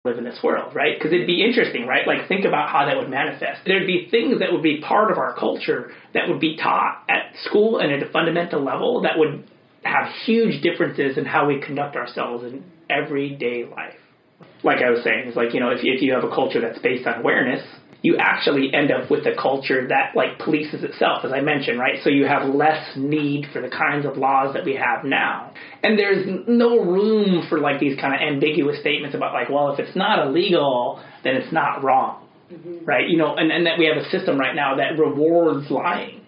live in this world, right? Because it'd be interesting, right? Like, think about how that would manifest. There'd be things that would be part of our culture that would be taught at school and at a fundamental level that would have huge differences in how we conduct ourselves in everyday life. Like I was saying, it's like, if you have a culture that's based on awareness, you actually end up with a culture that, like, polices itself, as I mentioned, right? So you have less need for the kinds of laws that we have now. And there's no room for, like, these kind of ambiguous statements about, like, well, if it's not illegal, then it's not wrong, right? And that we have a system right now that rewards lying.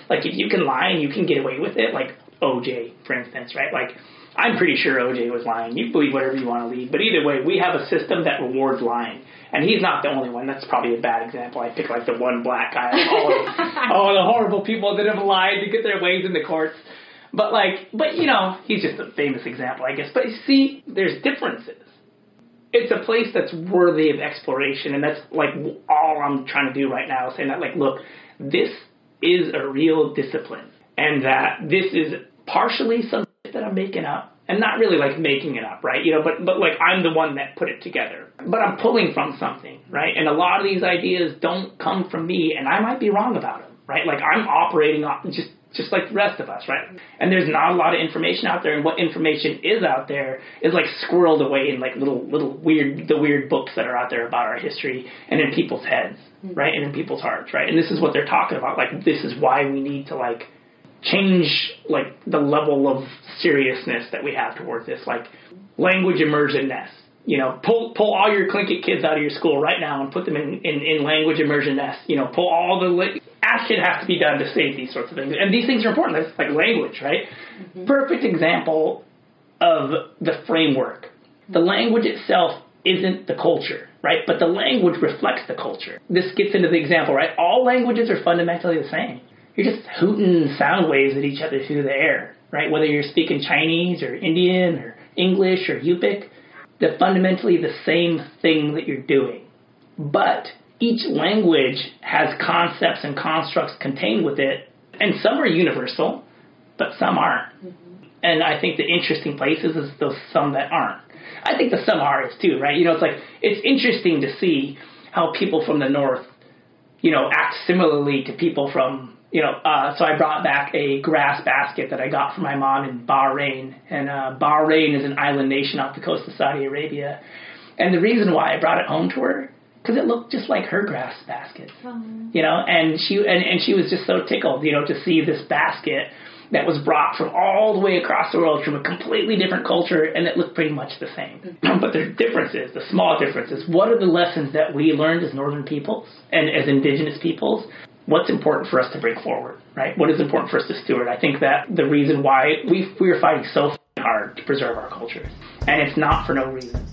Like, if you can lie and you can get away with it, like OJ, for instance, right? Like, I'm pretty sure OJ was lying. You believe whatever you want to believe. But either way, we have a system that rewards lying. And he's not the only one. That's probably a bad example. I pick, like, the one black guy. All the horrible people that have lied to get their ways in the courts. But he's just a famous example, I guess. But you see, there's differences. It's a place that's worthy of exploration. And that's, like, all I'm trying to do right now is saying that, like, look, this is a real discipline. And that this is partially something that I'm making up. And not really, like, making it up, right? But like, I'm the one that put it together. But I'm pulling from something, right? And a lot of these ideas don't come from me, and I might be wrong about them, right? Like, I'm operating off just like the rest of us, right? And there's not a lot of information out there, and what information is out there is, like, squirreled away in, like, little weird books that are out there about our history and in people's heads, right? And in people's hearts, right? And this is what they're talking about. Like, this is why we need to, like, change, like, the level of seriousness that we have towards this, like, language immersion-ness. Pull all your Tlingit kids out of your school right now and put them in language immersion-ness. Pull all the action has to be done to save these sorts of things. And these things are important. That's like language, right? Perfect example of the framework. The language itself isn't the culture, right? But the language reflects the culture. This gets into the example, right? All languages are fundamentally the same. You're just hooting sound waves at each other through the air, right? Whether you're speaking Chinese or Indian or English or Yupik, they're fundamentally the same thing that you're doing. But each language has concepts and constructs contained with it, and some are universal, but some aren't. And I think the interesting place is those some that aren't. I think the some are too, right? It's interesting to see how people from the north, act similarly to people from, so I brought back a grass basket that I got from my mom in Bahrain. And Bahrain is an island nation off the coast of Saudi Arabia. And the reason why I brought it home to her, because it looked just like her grass basket. And she was just so tickled, to see this basket that was brought from all the way across the world from a completely different culture, and it looked pretty much the same. But there's differences, the small differences. What are the lessons that we learned as northern peoples and as indigenous peoples? What's important for us to bring forward, right? What is important for us to steward? I think that the reason why we are fighting so hard to preserve our cultures, and it's not for no reason.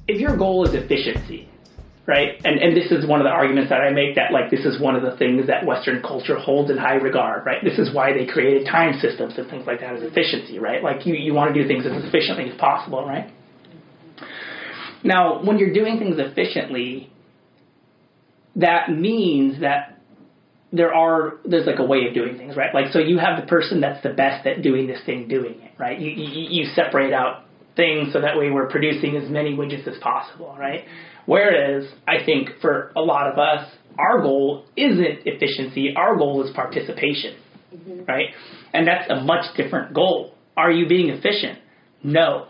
If your goal is efficiency, right? And this is one of the arguments that I make, that, like, this is one of the things that Western culture holds in high regard, right? This is why they created time systems and things like that, as efficiency, right? Like, you want to do things as efficiently as possible, right? Now, when you're doing things efficiently, that means that there's like a way of doing things, right? Like, so you have the person that's the best at doing this thing, doing it, right? You separate out things so that way we're producing as many widgets as possible, right? Whereas I think for a lot of us, our goal isn't efficiency. Our goal is participation, right? And that's a much different goal. Are you being efficient? No.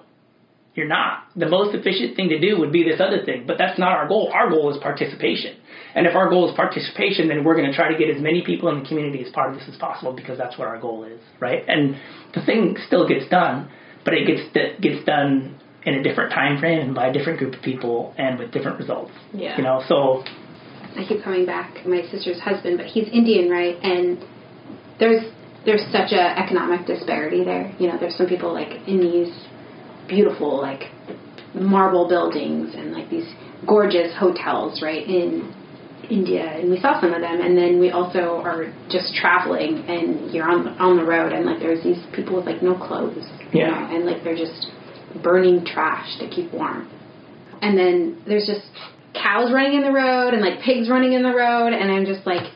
You're not. The most efficient thing to do would be this other thing, but that's not our goal. Our goal is participation. And if our goal is participation, then we're going to try to get as many people in the community as part of this as possible, because that's what our goal is, right? And the thing still gets done, but it gets done in a different time frame and by a different group of people and with different results. Yeah. So I keep coming back. My sister's husband, but he's Indian, right? And there's such a economic disparity there. There's some people, like, in these beautiful, like, marble buildings and, like, these gorgeous hotels, right, in India, and we saw some of them. And then we also are just traveling, and you're on the road, and, like, there's these people with, like, no clothes, and, like, they're just burning trash to keep warm. And then there's just cows running in the road and, like, pigs running in the road, and I'm just like,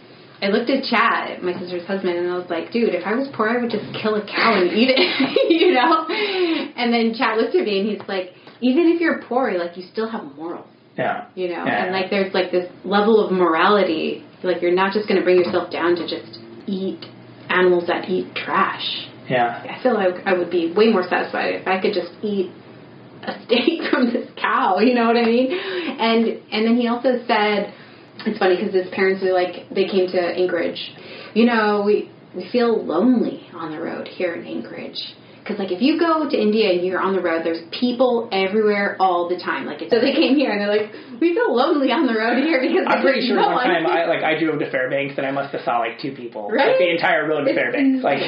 I looked at Chad, my sister's husband, and I was like, dude, if I was poor, I would just kill a cow and eat it, you know? And then Chad looked at me, and he's like, even if you're poor, like, you still have morals. Yeah. You know? Yeah. And, like, there's, like, this level of morality. Like, you're not just going to bring yourself down to just eat animals that eat trash. Yeah. I feel like I would be way more satisfied if I could just eat a steak from this cow, you know what I mean? And then he also said, it's funny because his parents are like, they came to Anchorage. You know, we feel lonely on the road here in Anchorage. Because, like, if you go to India and you're on the road, there's people everywhere all the time. Like, so they came here and they're like, we feel lonely on the road here because I'm pretty sure no one time I drove to Fairbanks and I must have saw like 2 people. Right? Like the entire road to Fairbanks. Like.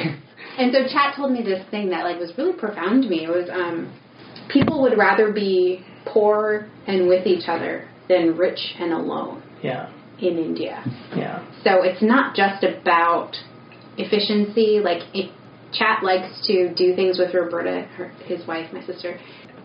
And so Chat told me this thing that, like, was really profound to me. It was, people would rather be poor and with each other than rich and alone. Yeah. In India. Yeah. So it's not just about efficiency. Like, Chat likes to do things with Roberta, his wife, my sister.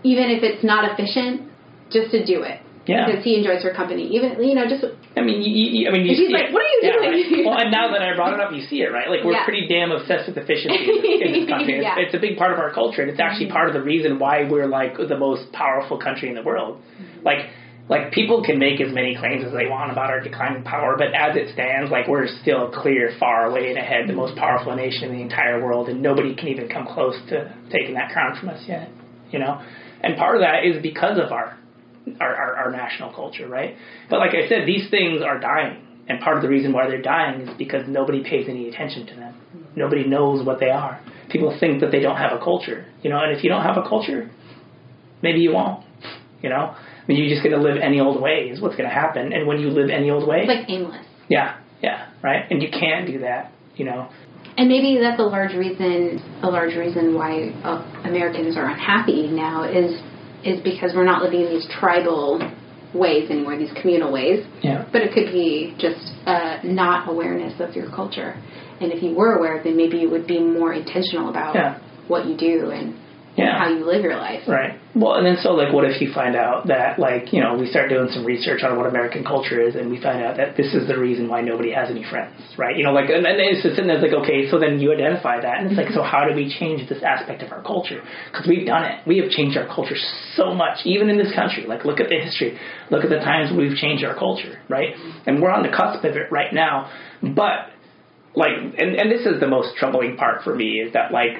Even if it's not efficient, just to do it. Yeah. Because he enjoys her company. Even, you know, just... I mean, you she's see like, what are you doing? Right. Well, and now that I brought it up, you see it, right? Like, we're pretty damn obsessed with efficiency in this country. Yeah. It's a big part of our culture, and it's actually part of the reason why we're, like, the most powerful country in the world. Like, people can make as many claims as they want about our declining power, but as it stands, like, we're still clear, far away and ahead, the most powerful nation in the entire world, and nobody can even come close to taking that crown from us yet, you know? And part of that is because of our national culture, right? But like I said, these things are dying, and part of the reason why they're dying is because nobody pays any attention to them. Nobody knows what they are. People think that they don't have a culture, you know, and if you don't have a culture, maybe you won't, you know? I mean, you're just going to live any old way is what's going to happen, and when you live any old way... It's like aimless. Yeah, right? And you can't do that, you know? And maybe that's a large reason why Americans are unhappy now is because we're not living in these tribal ways anymore, these communal ways. Yeah. But it could be just not awareness of your culture. And if you were aware, then maybe you would be more intentional about what you do and how you live your life. Right. Well, and then so, like, what if you find out that, like, you know, we start doing some research on what American culture is, and we find out that this is the reason why nobody has any friends, right? You know, like, and it's just, and it's like, okay, so then you identify that, and it's like, so how do we change this aspect of our culture? Because we've done it. We have changed our culture so much, even in this country. Like, look at the history. Look at the times we've changed our culture, right? And we're on the cusp of it right now. But, like, and this is the most troubling part for me, is that, like,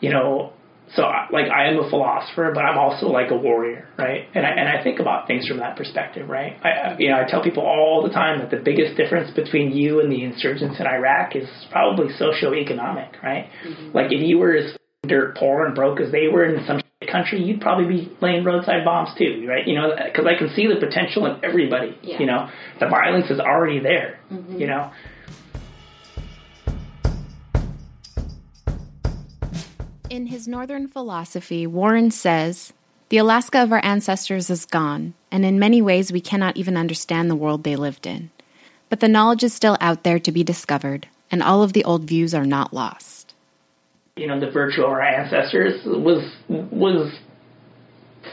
you know, so, like, I am a philosopher, but I'm also, like, a warrior, right? And I think about things from that perspective, right? I tell people all the time that the biggest difference between you and the insurgents in Iraq is probably socioeconomic, right? Mm-hmm. Like, if you were as dirt poor and broke as they were in some country, you'd probably be laying roadside bombs too, right? You know, because I can see the potential in everybody, you know? The violence is already there, you know? In his Northern Philosophy, Warren says, "The Alaska of our ancestors is gone, and in many ways we cannot even understand the world they lived in. But the knowledge is still out there to be discovered, and all of the old views are not lost." You know, the virtue of our ancestors was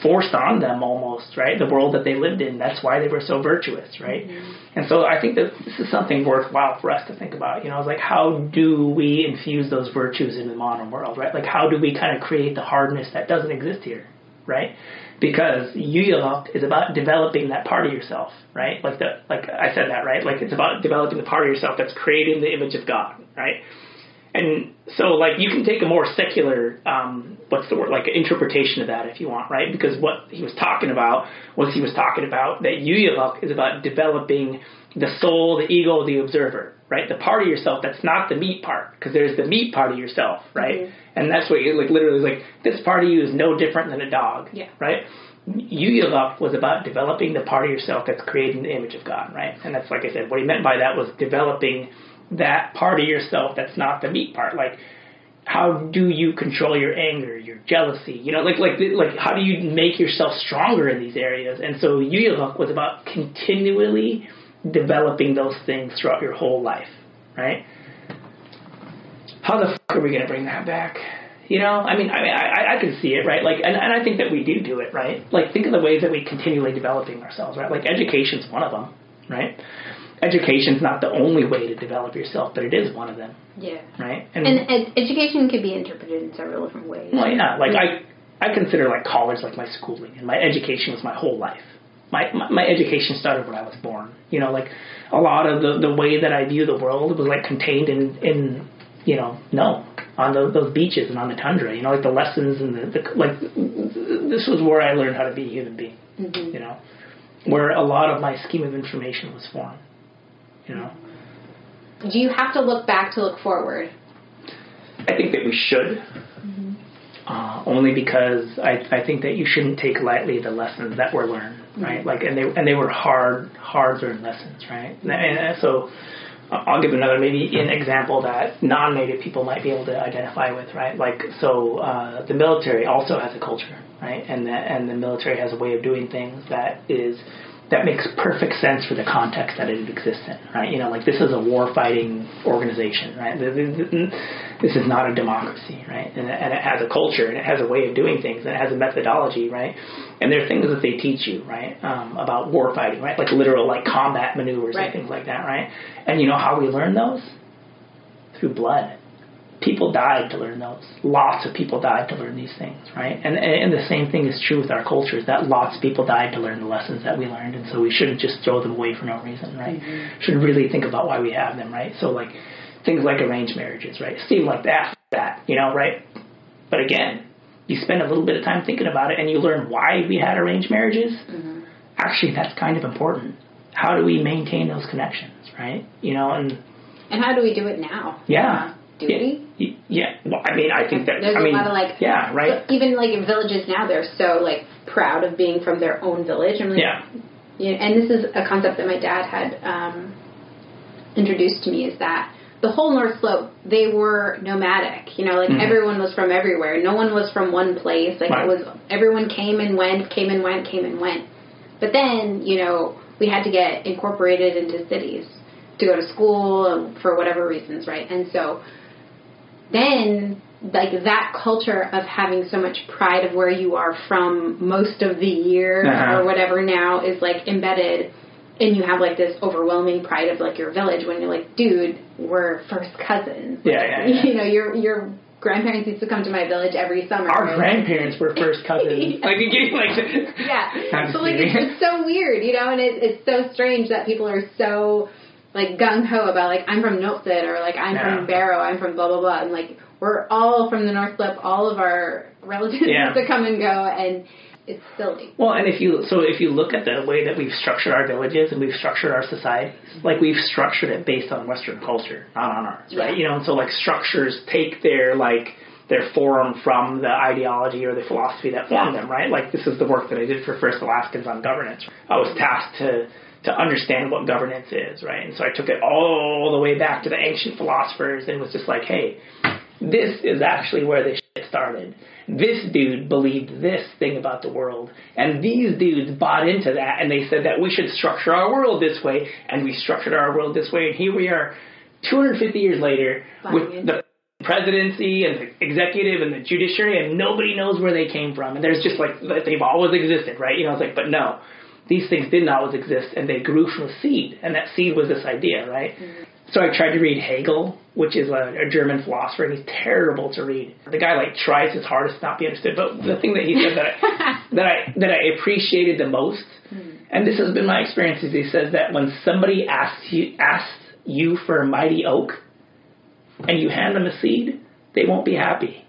forced on them almost, right? The world that they lived in, that's why they were so virtuous, right? Mm-hmm. And so I think that this is something worthwhile for us to think about. You know, it's like, how do we infuse those virtues into the modern world, right? Like, how do we kind of create the hardness that doesn't exist here, right? Because yuuyaraq is about developing that part of yourself, right? Like I said that, right? Like, it's about developing the part of yourself that's created in the image of God, right? And so, like, you can take a more secular, like, interpretation of that if you want, right? Because what he was talking about that yuuyaraq is about developing the soul, the ego, the observer, right? The part of yourself that's not the meat part, because there's the meat part of yourself, right? Mm-hmm. And that's what, like, literally, like, this part of you is no different than a dog, right? Yuuyaraq was about developing the part of yourself that's created in the image of God, right? And that's, like I said, what he meant by that was developing that part of yourself that's not the meat part. Like, how do you control your anger, your jealousy? You know, like how do you make yourself stronger in these areas? And so yuuyaraq was about continually developing those things throughout your whole life, right? How the fuck are we going to bring that back? You know, I mean, I can see it, right? Like, and I think that we do it, right? Like, think of the ways that we continually developing ourselves, right? Like, education's one of them, right? education's not the only way to develop yourself, but it is one of them. Yeah. Right? And education can be interpreted in several different ways. Well, yeah. Like, I consider, like, college like my schooling, and my education was my whole life. My education started when I was born. You know, like, a lot of the way that I view the world was, like, contained in you know, on those beaches and on the tundra. You know, like, the lessons and like, this was where I learned how to be a human being, you know, where a lot of my scheme of information was formed, you know. Do you have to look back to look forward? I think that we should. Only because I think that you shouldn't take lightly the lessons that were learned, right? Like, and they were hard learned lessons, right? And so I'll give an example that non-native people might be able to identify with, right? Like, so the military also has a culture, right? And the military has a way of doing things that makes perfect sense for the context that it exists in, right? You know, like, this is a war-fighting organization, right? This is not a democracy, right? And it has a culture, and it has a way of doing things, and it has a methodology, right? And there are things that they teach you, right, about war-fighting, right? Like, literal, like, combat maneuvers and things like that, right? And you know how we learn those? Through blood. People died to learn those. Lots of people died to learn these things, right? And the same thing is true with our cultures, that lots of people died to learn the lessons that we learned, and so we shouldn't just throw them away for no reason, right? Should really think about why we have them, right? So, like, things like arranged marriages, right? Seem like that, you know, right? But again, you spend a little bit of time thinking about it, and you learn why we had arranged marriages. Actually, that's kind of important. How do we maintain those connections, right? You know, and how do we do it now? Yeah. Do we? Yeah. Well, I mean, I think that... There's a lot of, like... Yeah, right? Even, like, in villages now, they're so, like, proud of being from their own village. I'm like, you know, and this is a concept that my dad had introduced to me, is that the whole North Slope, they were nomadic. You know, like, everyone was from everywhere. No one was from one place. Like, it was... Everyone came and went. But then, you know, we had to get incorporated into cities to go to school for whatever reasons, right? And so... then, like, that culture of having so much pride of where you are from most of the year or whatever now is, like, embedded, and you have, like, this overwhelming pride of, like, your village when you're like, dude, we're first cousins. Like, you know, your grandparents used to come to my village every summer. Our grandparents were first cousins. Like, So, like, it's so weird, you know, and it's so strange that people are so... like, gung-ho about, like, I'm from Niltsit, or, like, I'm from Barrow, I'm from blah, blah, blah. And, like, we're all from the North Slope. All of our relatives have to come and go, and it's silly. Well, and if you look at the way that we've structured our villages and we've structured our societies, like, we've structured it based on Western culture, not on ours, right? You know, and so, like, structures take their form from the ideology or the philosophy that formed them, right? Like, this is the work that I did for First Alaskans on governance. I was tasked to understand what governance is, right? And so I took it all the way back to the ancient philosophers and was just like, hey, this is actually where this shit started. This dude believed this thing about the world, and these dudes bought into that, and they said that we should structure our world this way, and we structured our world this way, and here we are 250 years later with the presidency and the executive and the judiciary, and nobody knows where they came from, and there's just like, they've always existed, right? You know, it's like, but no. These things didn't always exist, and they grew from a seed, and that seed was this idea, right? So I tried to read Hegel, which is a German philosopher, and he's terrible to read. The guy, like, tries his hardest not to be understood, but the thing that he said that I appreciated the most, and this has been my experience, is he says that when somebody asks you for a mighty oak, and you hand them a seed, they won't be happy.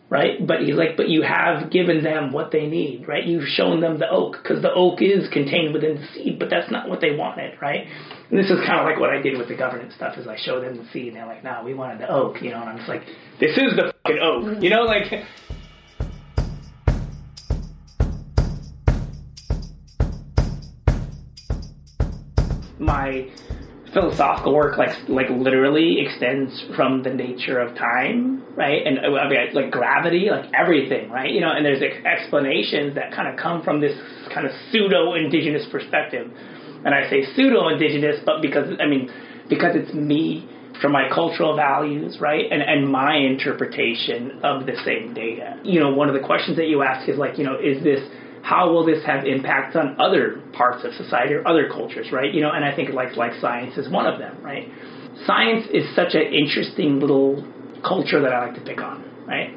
Right? But he's like, but you have given them what they need, right? You've shown them the oak, because the oak is contained within the seed, but that's not what they wanted, right? And this is kind of like what I did with the governance stuff, is I showed them the seed, and they're like, no, we wanted the oak, you know? And I'm just like, this is the fucking oak, you know? Like... my philosophical work like literally extends from the nature of time, right? And I mean, like gravity, like everything, right? You know, and there's explanations that kind of come from this kind of pseudo-indigenous perspective. And I say pseudo-indigenous, but because it's me from my cultural values, right? And my interpretation of the same data. You know, one of the questions that you ask is like, you know, is this how will this have impacts on other parts of society or other cultures, right? And I think like science is one of them, right? Science is such an interesting little culture that I like to pick on, right?